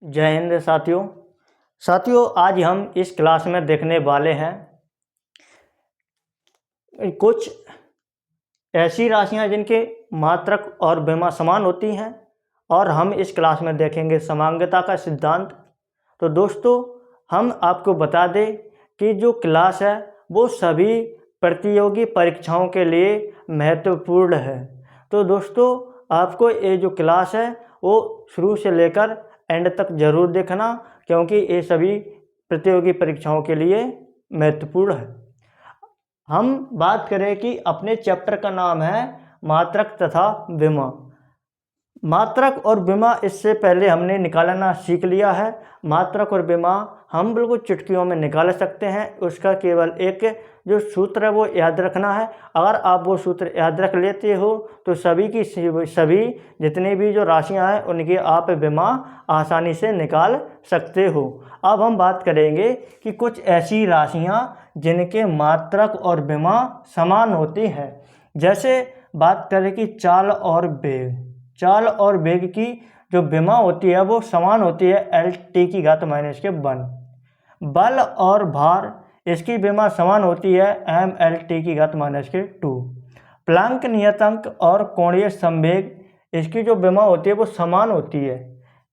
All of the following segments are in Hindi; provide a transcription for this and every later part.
जय हिंद साथियों आज हम इस क्लास में देखने वाले हैं कुछ ऐसी राशियां जिनके मात्रक और विमा समान होती हैं और हम इस क्लास में देखेंगे समांगता का सिद्धांत। तो दोस्तों हम आपको बता दें कि जो क्लास है वो सभी प्रतियोगी परीक्षाओं के लिए महत्वपूर्ण है। तो दोस्तों आपको ये जो क्लास है वो शुरू से लेकर एंड तक ज़रूर देखना, क्योंकि ये सभी प्रतियोगी परीक्षाओं के लिए महत्वपूर्ण है। हम बात करें कि अपने चैप्टर का नाम है मात्रक तथा विमा। मात्रक और विमा इससे पहले हमने निकालना सीख लिया है। मात्रक और विमा हम बिल्कुल चुटकियों में निकाल सकते हैं। उसका केवल एक जो सूत्र है वो याद रखना है। अगर आप वो सूत्र याद रख लेते हो तो सभी जितनी भी जो राशियां हैं उनकी आप विमा आसानी से निकाल सकते हो। अब हम बात करेंगे कि कुछ ऐसी राशियां जिनके मात्रक और विमा समान होती हैं। जैसे बात करें कि चाल और वेग की जो विमा होती है वो समान होती है L⁻⁻1। बल और भार इसकी विमा समान होती है mL⁻⁻2। प्लांक नियतांक और कोणीय संवेग इसकी जो विमा होती है वो समान होती है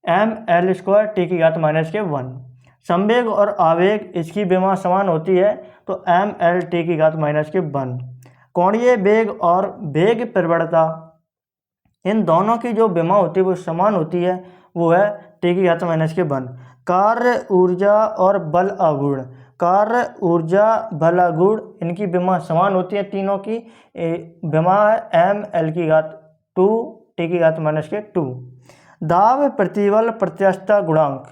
mL²T⁻1। संवेग और आवेग इसकी विमा समान होती है तो mL⁻1। कोणीय वेग और वेग प्रवणता इन दोनों की जो विमा होती है वो समान होती है, वो है T⁻1। कार्य ऊर्जा और बल आघूर्ण, कार्य ऊर्जा बल आघूर्ण इनकी विमा समान होती है। तीनों की विमा है mL⁻2 T⁻2। दाब प्रतिबल प्रत्यास्थता गुणांक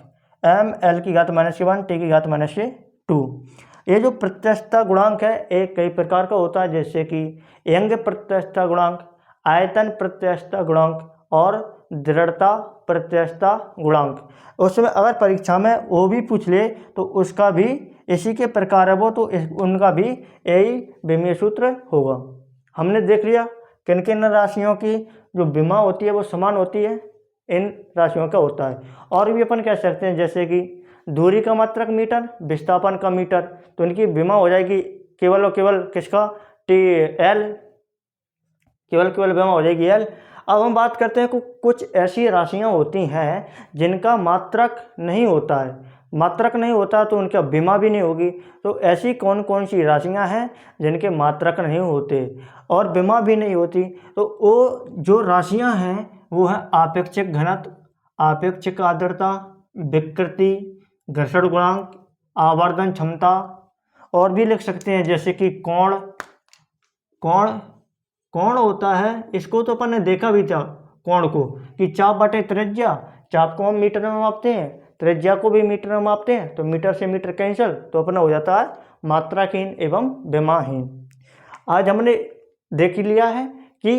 mL⁻1 T⁻2। ये जो प्रत्यास्थता गुणांक है एक कई प्रकार का होता है, जैसे कि यंग प्रत्यास्थता गुणांक, आयतन प्रत्यास्थता गुणांक और दृढ़ता प्रत्यास्थता गुणांक। उसमें अगर परीक्षा में वो भी पूछ ले तो उसका भी इसी के प्रकार है वो, तो उनका भी यही विमीय सूत्र होगा। हमने देख लिया किन किन राशियों की जो विमा होती है वो समान होती है, इन राशियों का होता है। और भी अपन कह सकते हैं जैसे कि दूरी का मात्रक मीटर, विस्थापन का मीटर, तो इनकी विमा हो जाएगी केवल और केवल किसका TL, केवल विमा हो जाएगी L। अब हम बात करते हैं कि कुछ ऐसी राशियां होती हैं जिनका मात्रक नहीं होता है। मात्रक नहीं होता तो उनका विमा भी नहीं होगी। तो ऐसी कौन कौन सी राशियां हैं जिनके मात्रक नहीं होते और विमा भी नहीं होती? तो वो जो राशियां हैं वो है आपेक्षिक घनत्व, आपेक्षिक आर्द्रता, विकृति, घर्षण गुणांक, आवर्धन क्षमता। और भी लिख सकते हैं जैसे कि कोण होता है, इसको तो अपन ने देखा भी था कोण को कि चाप बटे त्रिज्या। चाप को हम मीटर में मापते हैं, त्रिज्या को भी मीटर में मापते हैं, तो मीटर से मीटर कैंसिल, तो अपना हो जाता है मात्राहीन एवं विमाहीन। आज हमने देख लिया है कि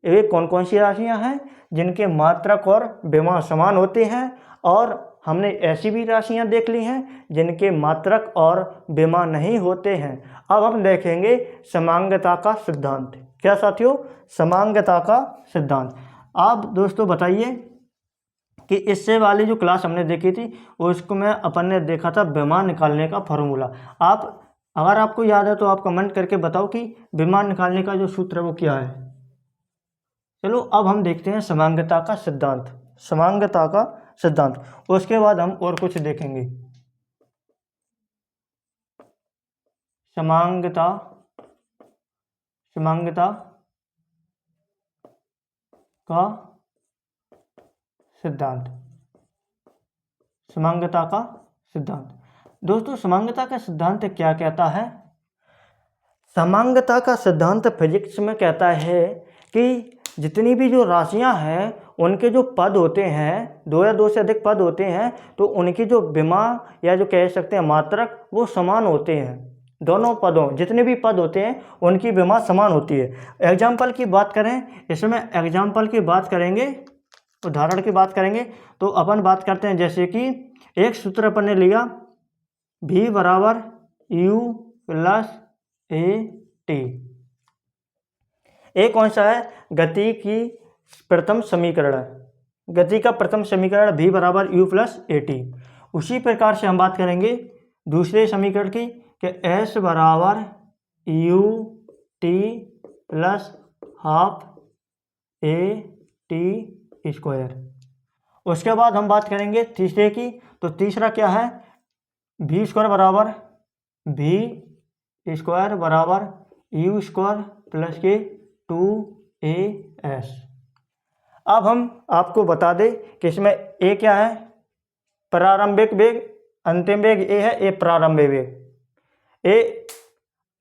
वे कौन कौन सी राशियां हैं जिनके मात्रक और विमा समान होते हैं, और हमने ऐसी भी राशियां देख ली हैं जिनके मात्रक और विमा नहीं होते हैं। अब हम देखेंगे समांगता का सिद्धांत। क्या साथियों? समांगता का सिद्धांत। आप दोस्तों बताइए कि इससे वाली जो क्लास हमने देखी थी उसको में अपन ने देखा था विमा निकालने का फॉर्मूला। आप अगर आपको याद है तो आप कमेंट करके बताओ कि विमा निकालने का जो सूत्र है वो क्या है। चलो अब हम देखते हैं समांगता का सिद्धांत। समांगता का सिद्धांत, उसके बाद हम और कुछ देखेंगे। समांगता का सिद्धांत। समांगता का सिद्धांत दोस्तों, समांगता का सिद्धांत क्या कहता है? समांगता का सिद्धांत फिजिक्स में कहता है कि जितनी भी जो राशियां हैं उनके जो पद होते हैं, दो या दो से अधिक पद होते हैं, तो उनकी जो विमा या जो कह सकते हैं मात्रक वो समान होते हैं। दोनों पदों जितने भी पद होते हैं उनकी विमा समान होती है। एग्जाम्पल की बात करें, इसमें एग्जाम्पल की बात करेंगे, उदाहरण की बात करेंगे, तो अपन बात करते हैं जैसे कि एक सूत्र अपन ने लिया V बराबर U प्लस AT। एक कौन सा है? गति की प्रथम समीकरण है। गति का प्रथम समीकरण v बराबर u प्लस ए टी। उसी प्रकार से हम बात करेंगे दूसरे समीकरण की कि s बराबर u T plus half A T square. उसके बाद हम बात करेंगे तीसरे की, तो तीसरा क्या है, v स्क्वायर बराबर v स्क्वायर बराबर u स्क्वायर प्लस के 2as। अब हम आपको बता दें कि इसमें a क्या है, प्रारंभिक वेग, अंतिम वेग a है, a प्रारंभिक वेग,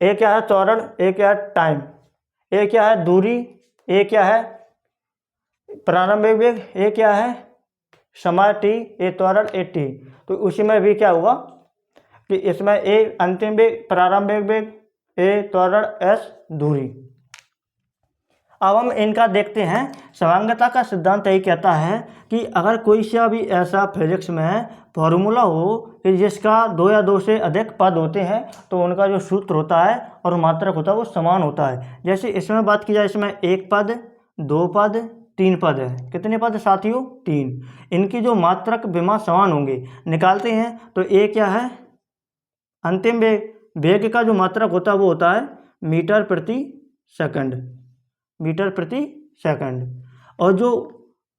a क्या है त्वरण, a क्या है टाइम, a क्या है दूरी, a क्या है प्रारंभिक वेग, a क्या है समय t, a त्वरण a t। तो उसी में भी क्या हुआ कि इसमें a अंतिम वेग, प्रारंभिक वेग, a त्वरण, s दूरी। अब हम इनका देखते हैं। समांगता का सिद्धांत यही कहता है कि अगर कोई सा भी ऐसा फिजिक्स में फॉर्मूला हो कि जिसका 2 या 2 से अधिक पद होते हैं तो उनका जो सूत्र होता है और मात्रक होता है वो समान होता है। जैसे इसमें बात की जाए, इसमें 1 पद, 2 पद, 3 पद है। कितने पद साथियों, 3। इनकी जो मात्रक विमा समान होंगे, निकालते हैं तो a क्या है अंतिम वेग, वेग का जो मात्रक होता है वो होता है मीटर प्रति सेकंड, मीटर प्रति सेकंड। और जो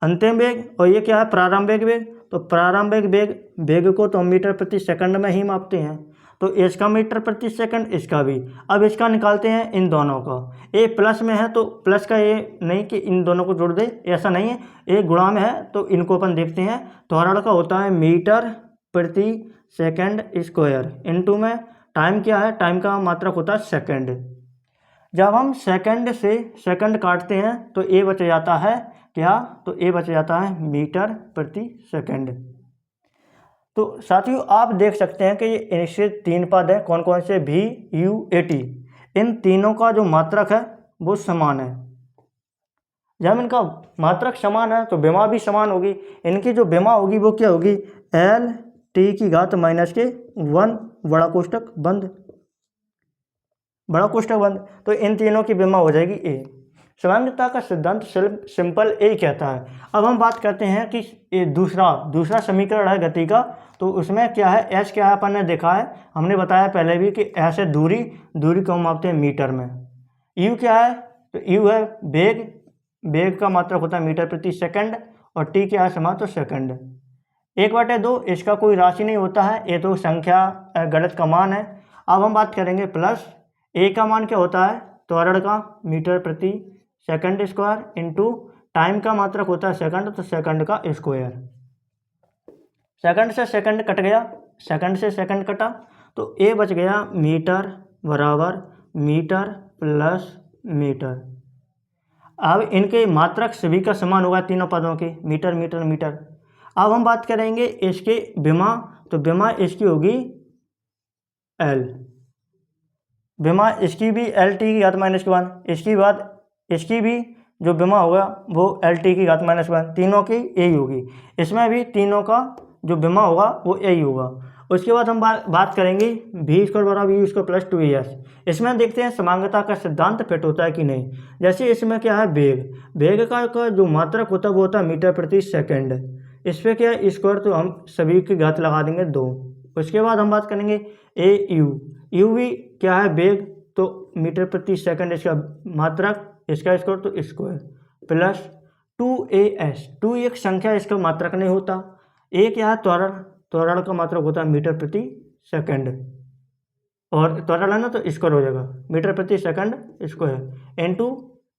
अंतिम वेग, और ये क्या है प्रारंभिक वेग, तो प्रारंभिक वेग को तो हम मीटर प्रति सेकंड में ही मापते हैं, तो इसका मीटर प्रति सेकंड, इसका भी। अब इसका निकालते हैं इन दोनों का, ए प्लस में है तो प्लस का ये नहीं कि इन दोनों को जोड़ दे, ऐसा नहीं है, ए गुणा में है तो इनको अपन देखते हैं। त्वरण का होता है मीटर प्रति सेकंड स्क्वायर, इनटू में टाइम क्या है, टाइम का मात्रक होता है सेकंड। जब हम सेकंड से सेकंड काटते हैं तो ए बच जाता है क्या, तो ए बच जाता है मीटर प्रति सेकंड। तो साथियों आप देख सकते हैं कि ये इनसे 3 पद है, कौन कौन से, v, u, a, t। इन तीनों का जो मात्रक है वो समान है। जब इनका मात्रक समान है तो विमा भी समान होगी। इनकी जो विमा होगी वो क्या होगी, l t की घात माइनस के 1 बड़ा कोष्टक बंद, बड़ा कोष्टक बंद। तो इन तीनों की विमा हो जाएगी ए। समांगता का सिद्धांत सिंपल ए कहता है। अब हम बात करते हैं कि ये दूसरा समीकरण है गति का, तो उसमें क्या है, एस क्या है अपन ने देखा है, हमने बताया पहले भी कि एस है दूरी को हम मापते हैं मीटर में। यू क्या है, तो यू है वेग का मात्रक होता है मीटर प्रति सेकंड, और टी क्या है समय, तो सेकंड। 1/2 इसका कोई राशि नहीं होता है, ये तो संख्या गणित का मान है। अब हम बात करेंगे प्लस ए का मान क्या होता है, त्वरण का मीटर प्रति सेकंड स्क्वायर इंटू टाइम का मात्रक होता है सेकंड, तो सेकंड का स्क्वायर। सेकंड से सेकंड कट गया, सेकंड से सेकंड कटा, तो ए बच गया मीटर बराबर मीटर प्लस मीटर। अब इनके मात्रक सभी का समान होगा, तीनों पदों के, मीटर मीटर मीटर। अब हम बात करेंगे इसके विमा, तो विमा इसकी होगी एल, विमा इसकी भी एल टी की घात माइनस 1, इसकी बात इसकी भी जो विमा होगा वो एल टी की घात माइनस 1, तीनों की यही होगी। इसमें भी तीनों का जो विमा होगा वो यही होगा। उसके बाद हम बात करेंगे v स्क्वायर बराबर u स्क्वायर प्लस 2as। इसमें देखते हैं समांगता का सिद्धांत फिट होता है कि नहीं। जैसे इसमें क्या है वेग का जो मात्रक होता है वो होता है मीटर प्रति सेकंड, इस पर क्या है स्क्वायर, तो हम सभी की घात लगा देंगे 2। उसके बाद हम बात करेंगे यू भी क्या है वेग, तो मीटर प्रति सेकंड इसका मात्रक, इसका स्क्वायर तो स्क्वायर, प्लस 2as। 2 एक संख्या, इसका मात्रक नहीं होता। ए क्या है त्वरण का मात्रक होता है मीटर प्रति सेकंड, और त्वरण है ना तो स्क्वायर हो जाएगा मीटर प्रति सेकंड स्क्वायर, इनटू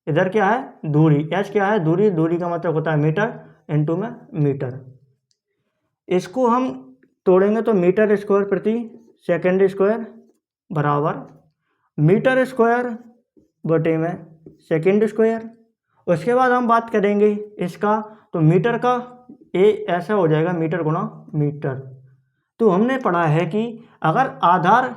इधर क्या है दूरी, एच क्या है दूरी का मात्रक होता है मीटर, इनटू में मीटर। इसको हम तोड़ेंगे तो मीटर स्क्वायर प्रति सेकंड स्क्वायर बराबर मीटर स्क्वायर बटे में सेकंड स्क्वायर। उसके बाद हम बात करेंगे इसका, तो मीटर का ए ऐसा हो जाएगा मीटर गुणा मीटर। तो हमने पढ़ा है कि अगर आधार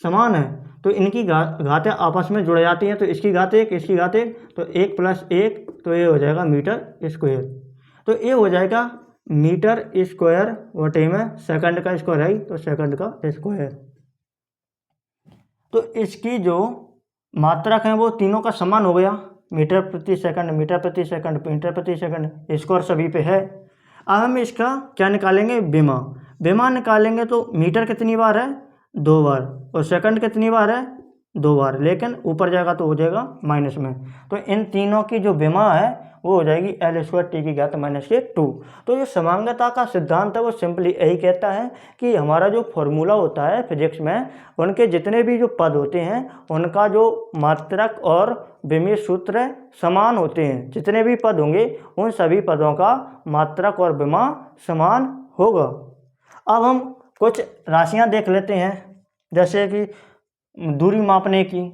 समान है तो इनकी घातें आपस में जुड़ जाती हैं, तो इसकी घात 1 इसकी घात 1, तो 1 + 1, तो ये हो जाएगा मीटर स्क्वायर। तो ये हो जाएगा मीटर स्क्वायर बटे में सेकंड का स्क्वायर है तो सेकंड का स्क्वायर। तो इसकी जो मात्रक है वो तीनों का समान हो गया, मीटर प्रति सेकंड, मीटर प्रति सेकंड, मीटर प्रति सेकंड, स्क्वायर सभी पे है। अब हम इसका क्या निकालेंगे, विमा। विमा निकालेंगे तो मीटर कितनी बार है, 2 बार, और सेकंड कितनी बार है, 2 बार, लेकिन ऊपर जाएगा तो हो जाएगा माइनस में। तो इन तीनों की जो विमा है वो हो जाएगी L²T⁻²। तो जो समांगता का सिद्धांत है वो सिंपली यही कहता है कि हमारा जो फॉर्मूला होता है फिजिक्स में, उनके जितने भी जो पद होते हैं उनका जो मात्रक और विमीय सूत्र समान होते हैं। जितने भी पद होंगे उन सभी पदों का मात्रक और विमा समान होगा। अब हम कुछ राशियां देख लेते हैं, जैसे कि दूरी मापने की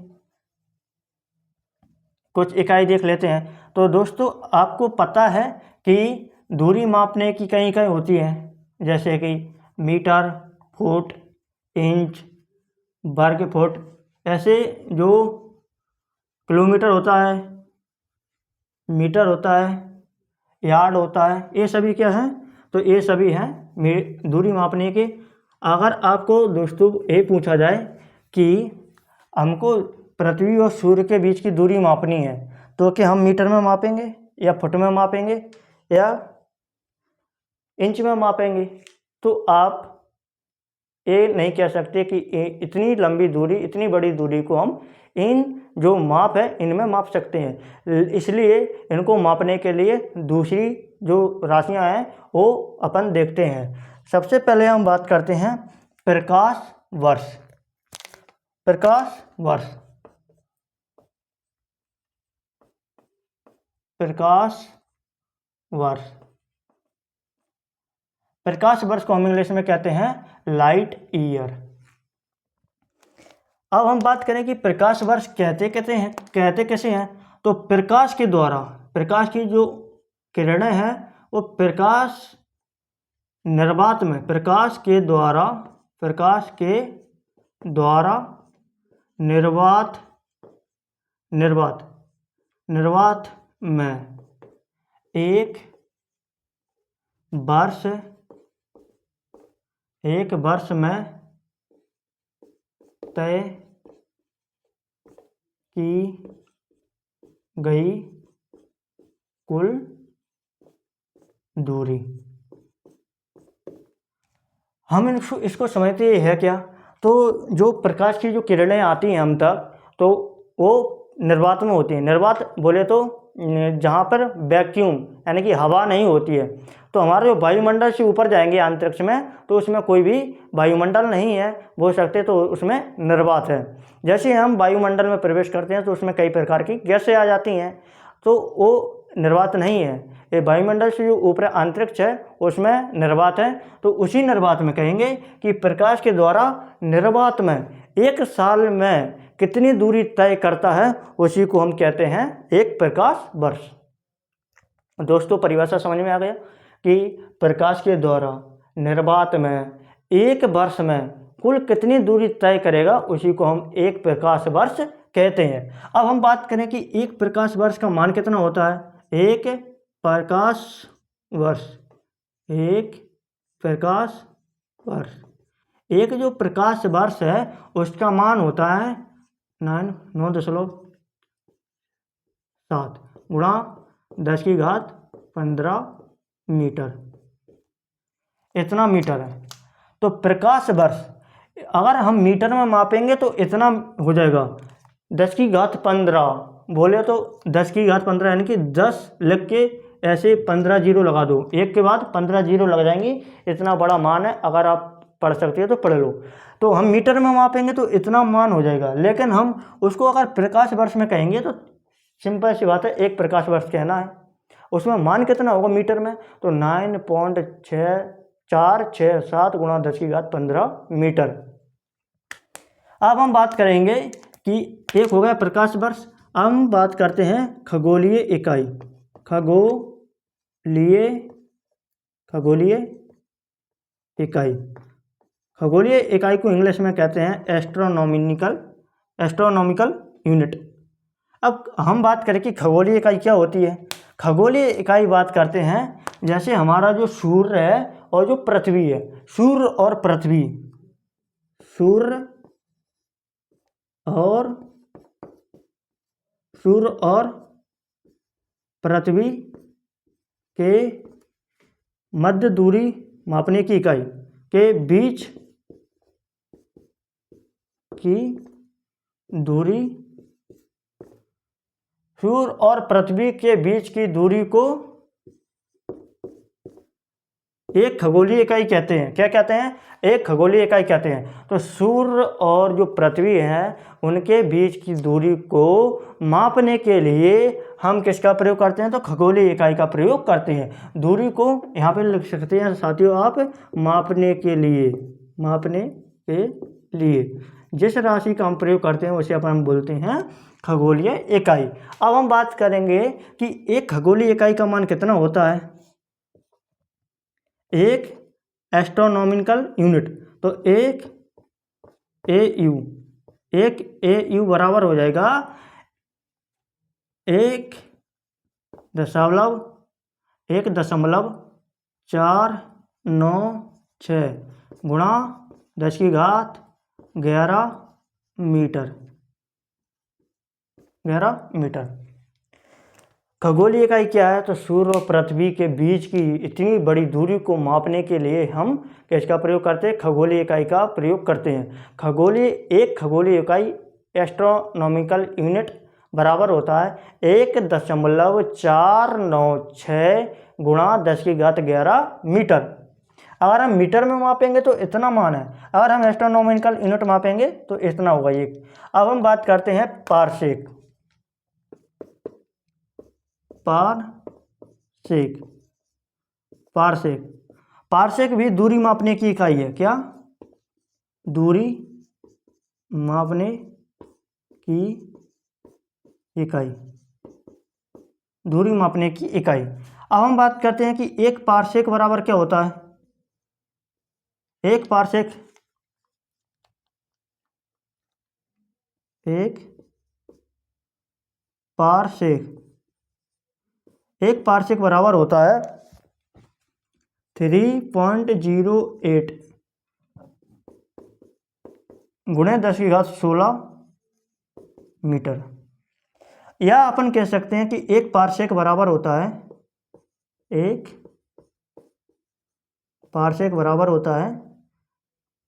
कुछ इकाई देख लेते हैं। तो दोस्तों आपको पता है कि दूरी मापने की कई इकाई होती है, जैसे कि मीटर, फुट, इंच, वर्ग फुट, ऐसे जो किलोमीटर होता है, मीटर होता है, यार्ड होता है, ये सभी क्या है, तो ये सभी हैं दूरी मापने के। अगर आपको दोस्तों ये पूछा जाए कि हमको पृथ्वी और सूर्य के बीच की दूरी मापनी है तो क्या हम मीटर में मापेंगे या फुट में मापेंगे या इंच में मापेंगे, तो आप ये नहीं कह सकते कि इतनी लंबी दूरी, इतनी बड़ी दूरी को हम इन जो माप है इनमें माप सकते हैं। इसलिए इनको मापने के लिए दूसरी जो राशियां हैं वो अपन देखते हैं। सबसे पहले हम बात करते हैं प्रकाश वर्ष। प्रकाश वर्ष, प्रकाश वर्ष, प्रकाश वर्ष को हम इंग्लिश में कहते हैं लाइट ईयर। अब हम बात करें कि प्रकाश वर्ष कहते कैसे हैं, तो प्रकाश के द्वारा, प्रकाश की जो किरणें हैं वो प्रकाश निर्वात में, प्रकाश के द्वारा निर्वात में एक वर्ष में तय की गई कुल दूरी। हम इसको समझते है क्या, तो जो प्रकाश की जो किरणें आती हैं हम तक, तो वो निर्वात में होती हैं। निर्वात बोले तो जहाँ पर वैक्यूम यानी कि हवा नहीं होती है, तो हमारा जो वायुमंडल से ऊपर जाएंगे अंतरिक्ष में तो उसमें कोई भी वायुमंडल नहीं है बोल सकते, तो उसमें निर्वात है। जैसे हम वायुमंडल में प्रवेश करते हैं तो उसमें कई प्रकार की गैसें आ जाती हैं, तो वो निर्वात नहीं है। ये वायुमंडल से जो ऊपर अंतरिक्ष है उसमें निर्वात है। तो उसी निर्वात में कहेंगे कि प्रकाश के द्वारा निर्वात में एक साल में कितनी दूरी तय करता है, उसी को हम कहते हैं एक प्रकाश वर्ष। दोस्तों परिभाषा समझ में आ गया कि प्रकाश के द्वारा निर्वात में एक वर्ष में कुल कितनी दूरी तय करेगा, उसी को हम एक प्रकाश वर्ष कहते हैं। अब हम बात करें कि एक प्रकाश वर्ष का मान कितना होता है। एक प्रकाश वर्ष, एक प्रकाश वर्ष, एक जो प्रकाश वर्ष है उसका मान होता है 9.7 गुणा 10⁻15 मीटर, इतना मीटर है। तो प्रकाश वर्ष अगर हम मीटर में मापेंगे तो इतना हो जाएगा 10⁻15, बोले तो 10⁻15 यानी कि 10 लिख के ऐसे 15 जीरो लगा दो, एक के बाद 15 जीरो लग जाएंगी, इतना बड़ा मान है। अगर आप पढ़ सकते हो तो पढ़ लो। तो हम मीटर में मापेंगे तो इतना मान हो जाएगा, लेकिन हम उसको अगर प्रकाश वर्ष में कहेंगे तो सिंपल सी बात है, एक प्रकाश वर्ष कहना है। उसमें मान कितना होगा मीटर में, तो 9.6467 गुणा 10⁻15 मीटर। अब हम बात करेंगे कि एक हो गया प्रकाश वर्ष। अब हम बात करते हैं खगोलीय इकाई। खगोलीय इकाई, खगोलीय इकाई को इंग्लिश में कहते हैं एस्ट्रोनॉमिकल यूनिट। अब हम बात करें कि खगोलीय इकाई क्या होती है। खगोलीय इकाई बात करते हैं जैसे हमारा जो सूर्य है और जो पृथ्वी है, सूर्य और पृथ्वी, सूर्य और पृथ्वी के मध्य दूरी मापने की इकाई के बीच की दूरी, सूर्य और पृथ्वी के बीच की दूरी को एक खगोलीय इकाई कहते हैं। क्या कहते हैं? एक खगोलीय इकाई कहते हैं। तो सूर्य और जो पृथ्वी है उनके बीच की दूरी को मापने के लिए हम किसका प्रयोग करते हैं? तो खगोलीय इकाई का प्रयोग करते हैं। दूरी को यहाँ पे लिख सकते हैं साथियों आप, मापने के लिए, मापने के लिए जिस राशि का हम प्रयोग करते हैं उसे अपन बोलते हैं खगोलीय इकाई। अब हम बात करेंगे कि एक खगोलीय इकाई का मान कितना होता है। एक एस्ट्रोनॉमिकल यूनिट, तो एक AU, एक AU बराबर हो जाएगा 1.496 गुणा 10⁻11 मीटर, 11 मीटर। खगोलीय इकाई क्या है? तो सूर्य और पृथ्वी के बीच की इतनी बड़ी दूरी को मापने के लिए हम किसका प्रयोग करते हैं? खगोलीय इकाई का प्रयोग करते हैं। एक खगोलीय इकाई एस्ट्रोनॉमिकल यूनिट बराबर होता है 1.496 गुणा 10⁻11 मीटर। अगर हम मीटर में मापेंगे तो इतना मान है, अगर हम एस्ट्रोनॉमिकल यूनिट मापेंगे तो इतना होगा एक। अब हम बात करते हैं पारसेक। पारसेक भी दूरी मापने की इकाई है। क्या? दूरी मापने की इकाई, दूरी मापने की इकाई। अब हम बात करते हैं कि एक पारसेक बराबर क्या होता है। एक पारसेक बराबर होता है 3.08 गुणे 10⁻16 मीटर। या अपन कह सकते हैं कि एक पारसेक बराबर होता है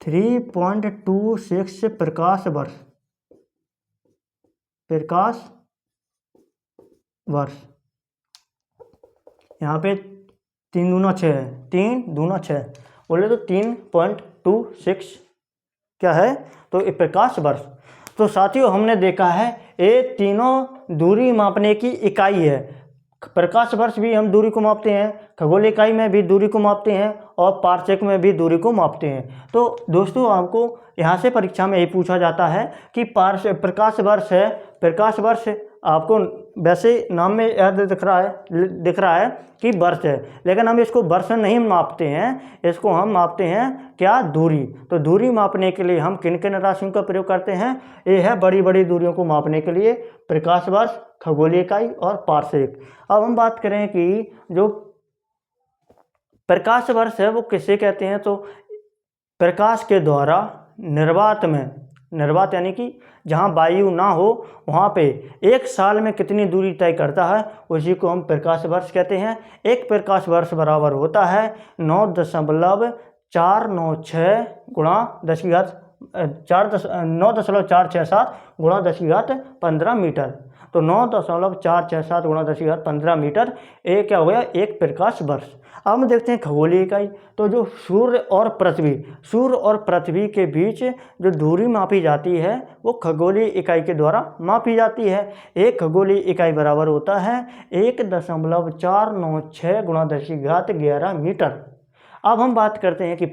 3.26 प्रकाश वर्ष। यहाँ पे 3 दूना 6 है, 3 दूना 6 बोले तो 3.26 क्या है? तो प्रकाश वर्ष। तो साथियों हमने देखा है ये तीनों दूरी मापने की इकाई है। प्रकाश वर्ष भी हम दूरी को मापते हैं, खगोलीय इकाई में भी दूरी को मापते हैं और पारसेक में भी दूरी को मापते हैं। तो दोस्तों आपको यहाँ से परीक्षा में यही पूछा जाता है कि प्रकाश वर्ष है, प्रकाश वर्ष आपको वैसे नाम में याद दिख रहा है कि वर्ष है, लेकिन हम इसको वर्ष नहीं मापते हैं, इसको हम मापते हैं क्या? दूरी। तो दूरी मापने के लिए हम किन किन राशियों का प्रयोग करते हैं? ये है बड़ी बड़ी दूरियों को मापने के लिए प्रकाश वर्ष, खगोलीय इकाई और पारसेक। अब हम बात करें कि जो प्रकाश वर्ष है वो किसे कहते हैं? तो प्रकाश के द्वारा निर्वात यानी कि जहाँ वायु ना हो वहाँ पे एक साल में कितनी दूरी तय करता है उसी को हम प्रकाश वर्ष कहते हैं। एक प्रकाश वर्ष बराबर होता है 9.496 गुणा 9.467 गुणा 10⁻15 मीटर। तो 9.467 गुणा 10⁻15 मीटर ये क्या हो गया? एक प्रकाश वर्ष। अब हम देखते हैं खगोलीय इकाई। तो जो सूर्य और पृथ्वी के बीच जो दूरी मापी जाती है वो खगोलीय इकाई के द्वारा मापी जाती है। एक खगोलीय इकाई बराबर होता है 1.496 गुणा 10⁻11 मीटर। अब हम बात करते हैं कि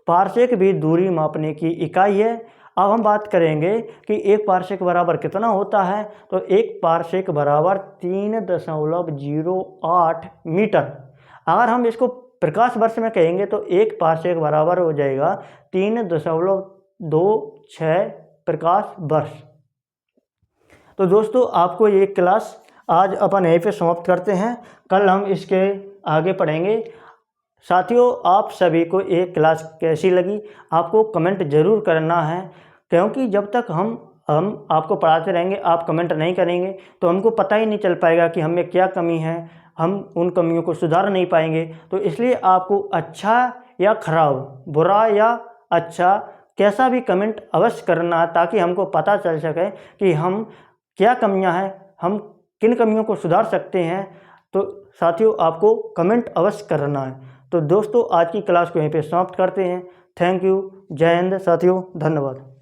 पारसेक भी दूरी मापने की इकाई है। अब हम बात करेंगे कि एक पारसेक बराबर कितना होता है। तो एक पारसेक बराबर 3.08 मीटर। अगर हम इसको प्रकाश वर्ष में कहेंगे तो एक पारसेक बराबर हो जाएगा 3.26 प्रकाश वर्ष। तो दोस्तों आपको ये क्लास आज अपन यहीं पे समाप्त करते हैं, कल हम इसके आगे पढ़ेंगे। साथियों आप सभी को ये क्लास कैसी लगी आपको कमेंट ज़रूर करना है, क्योंकि जब तक हम हम आपको पढ़ाते रहेंगे, आप कमेंट नहीं करेंगे तो हमको पता ही नहीं चल पाएगा कि हमें क्या कमी है, हम उन कमियों को सुधार नहीं पाएंगे। तो इसलिए आपको अच्छा या ख़राब, बुरा या अच्छा, कैसा भी कमेंट अवश्य करना है, ताकि हमको पता चल सके कि हम क्या कमियां हैं, हम किन कमियों को सुधार सकते हैं। तो साथियों आपको कमेंट अवश्य करना है। तो दोस्तों आज की क्लास को यहीं पे समाप्त करते हैं। Thank you. जय हिंद साथियों, धन्यवाद।